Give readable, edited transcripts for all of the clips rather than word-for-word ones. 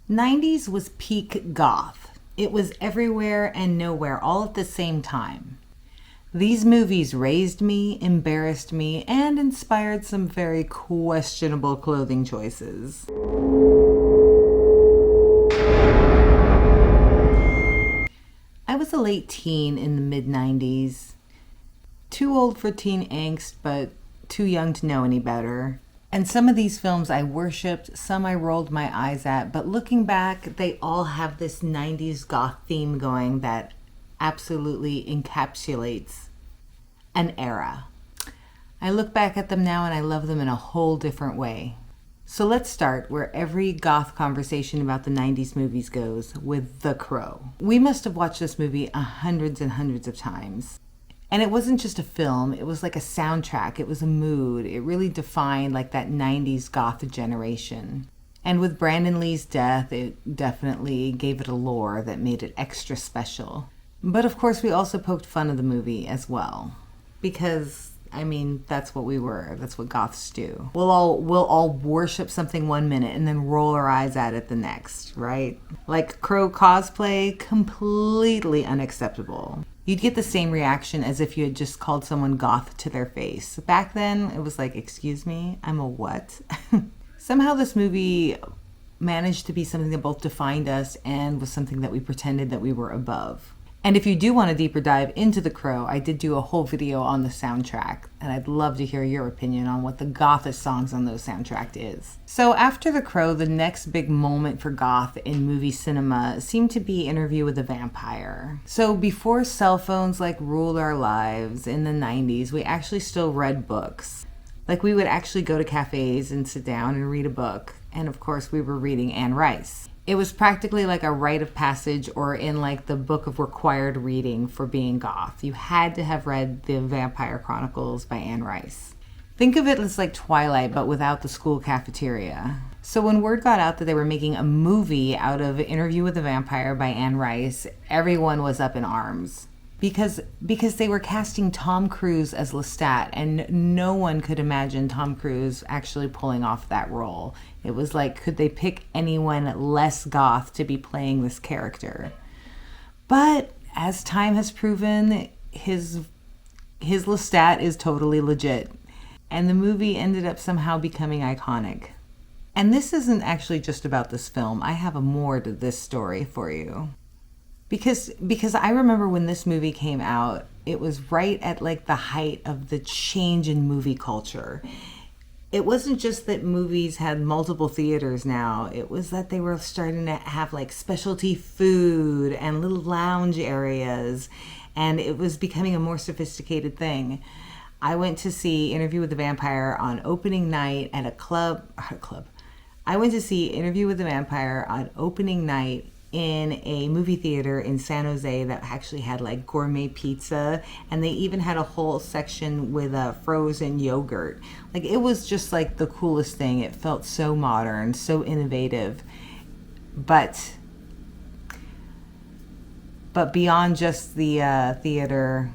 90s was peak goth. It was everywhere and nowhere all at the same time. These movies raised me, embarrassed me, and inspired some very questionable clothing choices. I was a late teen in the mid-90s. Too old for teen angst, but too young to know any better. And some of these films I worshipped, some I rolled my eyes at, but looking back, they all have this 90s goth theme going that absolutely encapsulates an era. I look back at them now and I love them in a whole different way. So let's start where every goth conversation about the 90s movies goes, with The Crow. We must have watched this movie hundreds and hundreds of times. And it wasn't just a film, it was like a soundtrack, it was a mood. It really defined like that 90s goth generation. And with Brandon Lee's death, it definitely gave it a lore that made it extra special. But of course we also poked fun of the movie as well. Because, I mean, that's what we were. That's what goths do. We'll all worship something one minute and then roll our eyes at it the next, right? Like Crow cosplay, completely unacceptable. You'd get the same reaction as if you had just called someone goth to their face. Back then, it was like, excuse me, I'm a what? Somehow this movie managed to be something that both defined us and was something that we pretended that we were above. And if you do want a deeper dive into The Crow, I did do a whole video on the soundtrack, and I'd love to hear your opinion on what the gothest songs on those soundtrack is. So after The Crow, the next big moment for goth in movie cinema seemed to be Interview with the Vampire. So before cell phones like ruled our lives in the 90s, we actually still read books. Like we would actually go to cafes and sit down and read a book. And of course we were reading Anne Rice. It was practically like a rite of passage or in like the book of required reading for being goth. You had to have read The Vampire Chronicles by Anne Rice. Think of it as like Twilight, but without the school cafeteria. So when word got out that they were making a movie out of Interview with the Vampire by Anne Rice, everyone was up in arms. Because they were casting Tom Cruise as Lestat, and no one could imagine Tom Cruise actually pulling off that role. It was like, could they pick anyone less goth to be playing this character? But as time has proven, his Lestat is totally legit. And the movie ended up somehow becoming iconic. And this isn't actually just about this film. I have a more to this story for you. Because I remember when this movie came out, it was right at like the height of the change in movie culture. It wasn't just that movies had multiple theaters now. It was that they were starting to have like specialty food and little lounge areas. And it was becoming a more sophisticated thing. I went to see Interview with the Vampire on opening night at a club. I went to see Interview with the Vampire on opening night in a movie theater in San Jose that actually had like gourmet pizza, and they even had a whole section with frozen yogurt. Like it was just like the coolest thing. It felt so modern, so innovative. But beyond just the theater,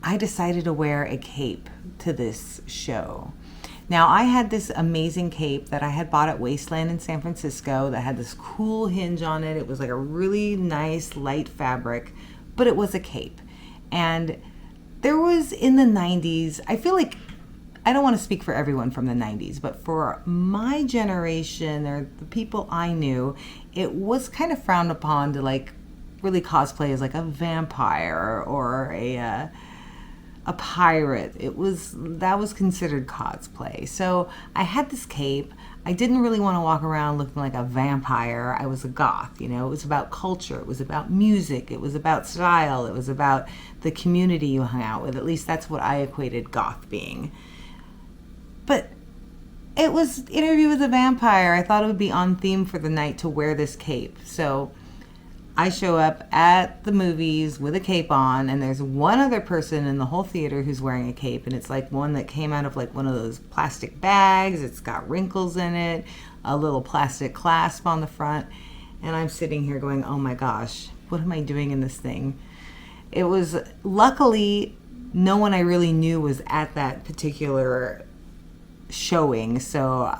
I decided to wear a cape to this show. Now, I had this amazing cape that I had bought at Wasteland in San Francisco that had this cool hinge on it. It was like a really nice light fabric, but it was a cape. And there was in the 90s, I feel like, I don't want to speak for everyone from the 90s, but for my generation or the people I knew, it was kind of frowned upon to like really cosplay as like a vampire or a pirate. That was considered cosplay. So I had this cape. I didn't really want to walk around looking like a vampire. I was a goth, you know. It was about culture. It was about music. It was about style. It was about the community you hung out with. At least that's what I equated goth being. But it was Interview with a Vampire. I thought it would be on theme for the night to wear this cape. So I show up at the movies with a cape on, and there's one other person in the whole theater who's wearing a cape, and it's like one that came out of like one of those plastic bags. It's got wrinkles in it, a little plastic clasp on the front, and I'm sitting here going, oh my gosh, what am I doing in this thing? It was, luckily, no one I really knew was at that particular showing, so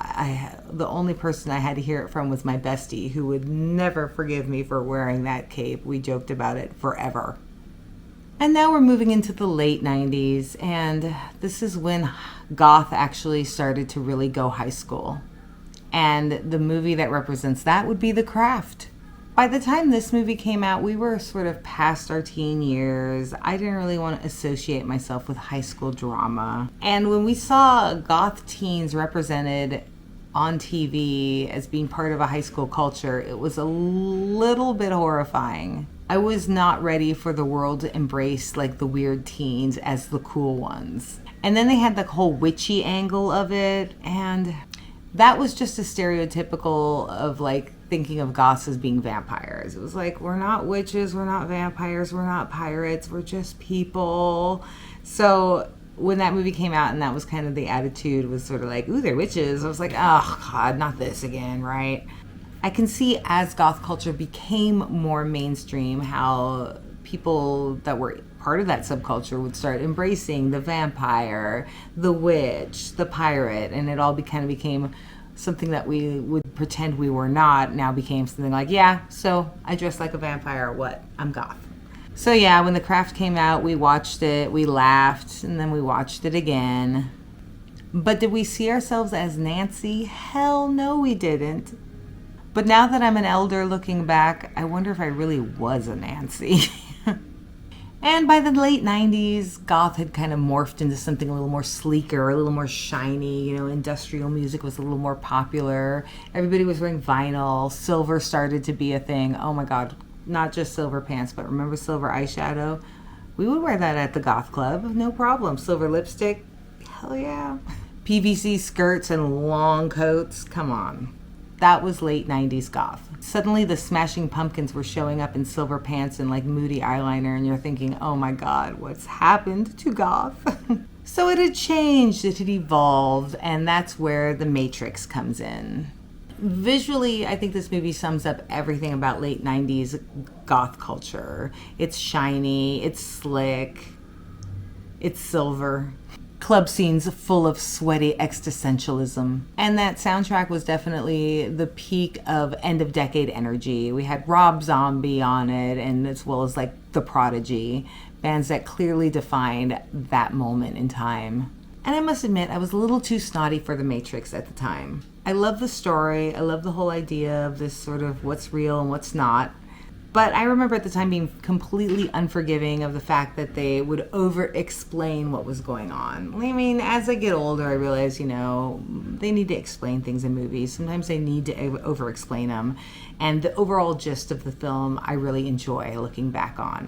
the only person I had to hear it from was my bestie, who would never forgive me for wearing that cape. We joked about it forever. And now we're moving into the late 90s, and this is when goth actually started to really go high school. And the movie that represents that would be The Craft. By the time this movie came out, we were sort of past our teen years. I didn't really want to associate myself with high school drama. And when we saw goth teens represented on TV as being part of a high school culture, it was a little bit horrifying. I was not ready for the world to embrace like the weird teens as the cool ones. And then they had the whole witchy angle of it, and that was just a stereotypical of like thinking of goths as being vampires. It was like, we're not witches, we're not vampires, we're not pirates, we're just people. So when that movie came out and that was kind of the attitude, was sort of like, ooh, they're witches, I was like, oh God, not this again, right? I can see as goth culture became more mainstream how people that were part of that subculture would start embracing the vampire, the witch, the pirate, and it all kind of became something that we would pretend we were not, now became something like, yeah, so I dress like a vampire, what? I'm goth. So yeah, when The Craft came out, we watched it, we laughed, and then we watched it again. But did we see ourselves as Nancy? Hell no, we didn't. But now that I'm an elder looking back, I wonder if I really was a Nancy. And by the late 90s, goth had kind of morphed into something a little more sleeker, a little more shiny. You know, industrial music was a little more popular. Everybody was wearing vinyl. Silver started to be a thing. Oh my God, not just silver pants, but remember silver eyeshadow? We would wear that at the goth club, no problem. Silver lipstick, hell yeah. PVC skirts and long coats, come on. That was late 90s goth. Suddenly the Smashing Pumpkins were showing up in silver pants and like moody eyeliner, and you're thinking, oh my God, what's happened to goth? So it had changed, it had evolved, and that's where The Matrix comes in. Visually, I think this movie sums up everything about late 90s goth culture. It's shiny, it's slick, it's silver. Club scenes full of sweaty existentialism. And that soundtrack was definitely the peak of end of decade energy. We had Rob Zombie on it, and as well as like The Prodigy, bands that clearly defined that moment in time. And I must admit, I was a little too snotty for The Matrix at the time. I love the story, I love the whole idea of this sort of what's real and what's not. But I remember at the time being completely unforgiving of the fact that they would over-explain what was going on. I mean, as I get older, I realize, you know, they need to explain things in movies. Sometimes they need to over-explain them. And the overall gist of the film, I really enjoy looking back on.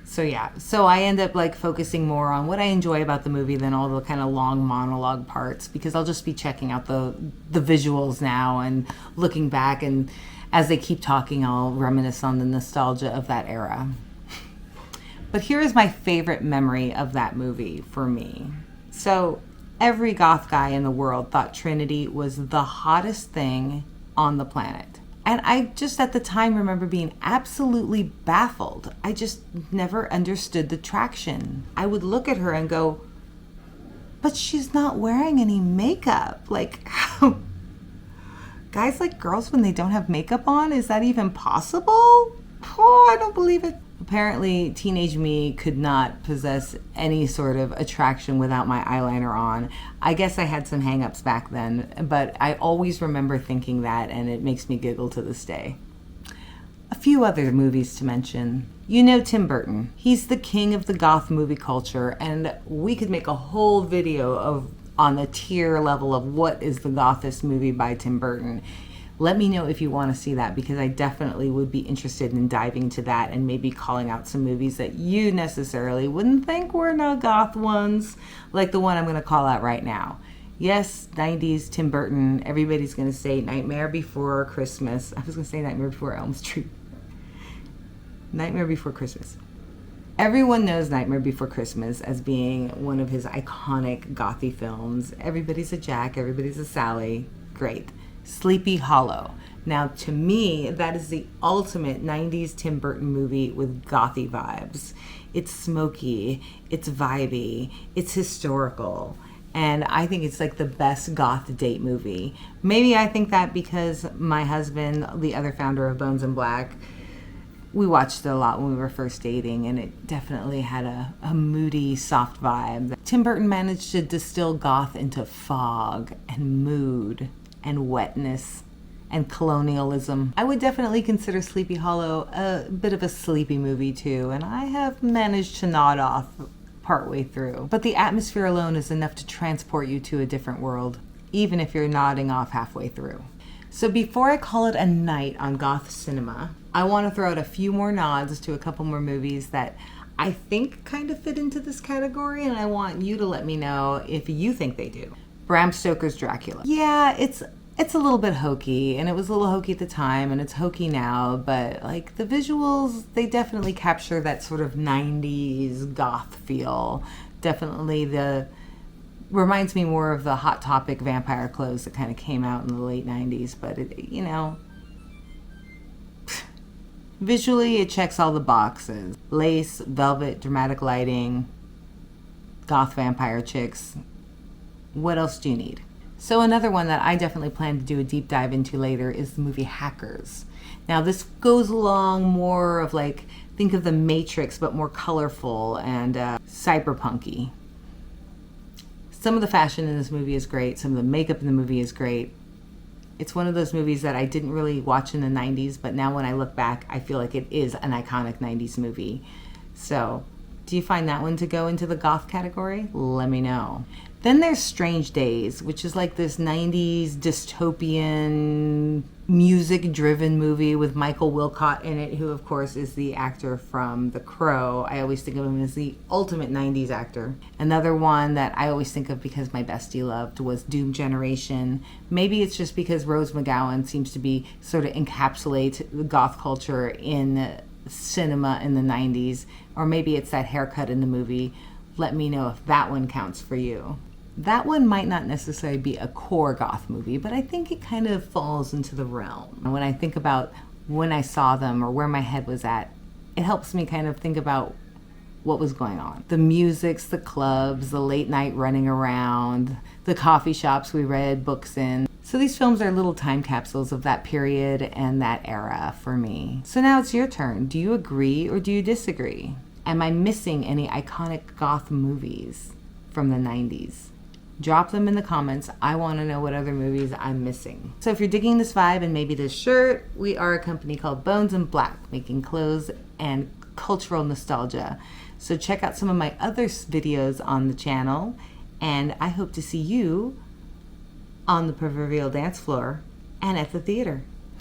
So yeah, so I end up like focusing more on what I enjoy about the movie than all the kind of long monologue parts, because I'll just be checking out the visuals now and looking back, and as they keep talking, I'll reminisce on the nostalgia of that era. But here is my favorite memory of that movie for me. So every goth guy in the world thought Trinity was the hottest thing on the planet. And I just at the time remember being absolutely baffled. I just never understood the traction. I would look at her and go, but she's not wearing any makeup. Like, how? Guys like girls when they don't have makeup on? Is that even possible? Oh, I don't believe it. Apparently, teenage me could not possess any sort of attraction without my eyeliner on. I guess I had some hang-ups back then, but I always remember thinking that, and it makes me giggle to this day. A few other movies to mention. You know Tim Burton. He's the king of the goth movie culture, and we could make a whole video on the tier level of what is the gothest movie by Tim Burton. Let me know if you want to see that, because I definitely would be interested in diving to that and maybe calling out some movies that you necessarily wouldn't think were no goth ones, like the one I'm going to call out right now. Yes, 90s Tim Burton. Everybody's going to say Nightmare Before Christmas. I was going to say Nightmare Before Elm Street. Nightmare Before Christmas. Everyone knows Nightmare Before Christmas as being one of his iconic gothy films. Everybody's a Jack, everybody's a Sally. Great. Sleepy Hollow. Now, to me, that is the ultimate 90s Tim Burton movie with gothy vibes. It's smoky, it's vibey, it's historical, And I think it's like the best goth date movie. Maybe I think that because my husband, the other founder of Bones and Black, we watched it a lot when we were first dating, and it definitely had a moody, soft vibe. Tim Burton managed to distill goth into fog and mood and wetness and colonialism. I would definitely consider Sleepy Hollow a bit of a sleepy movie too, and I have managed to nod off partway through. But the atmosphere alone is enough to transport you to a different world, even if you're nodding off halfway through. So before I call it a night on goth cinema, I want to throw out a few more nods to a couple more movies that I think kind of fit into this category, and I want you to let me know if you think they do. Bram Stoker's Dracula. Yeah, it's a little bit hokey, and it was a little hokey at the time, and it's hokey now, but like the visuals, they definitely capture that sort of 90s goth feel. Definitely reminds me more of the Hot Topic vampire clothes that kind of came out in the late 90s, but visually it checks all the boxes. Lace, velvet, dramatic lighting, goth vampire chicks. What else do you need? So another one that I definitely plan to do a deep dive into later is the movie Hackers. Now this goes along more of like, think of the Matrix, but more colorful and cyberpunky. Some of the fashion in this movie is great. Some of the makeup in the movie is great. It's one of those movies that I didn't really watch in the 90s, but now when I look back, I feel like it is an iconic 90s movie. So, do you find that one to go into the goth category? Let me know. Then there's Strange Days, which is like this 90s dystopian, music-driven movie with Michael Wilcott in it, who of course is the actor from The Crow. I always think of him as the ultimate 90s actor. Another one that I always think of because my bestie loved was Doom Generation. Maybe it's just because Rose McGowan seems to be sort of encapsulate the goth culture in cinema in the 90s, or maybe it's that haircut in the movie. Let me know if that one counts for you. That one might not necessarily be a core goth movie, but I think it kind of falls into the realm. When I think about when I saw them or where my head was at, it helps me kind of think about what was going on. The musics, the clubs, the late night running around, the coffee shops we read books in. So these films are little time capsules of that period and that era for me. So now it's your turn. Do you agree or do you disagree? Am I missing any iconic goth movies from the 90s? Drop them in the comments. I want to know what other movies I'm missing. So if you're digging this vibe and maybe this shirt, we are a company called Bones and Black, making clothes and cultural nostalgia. So check out some of my other videos on the channel, and I hope to see you on the proverbial dance floor and at the theater.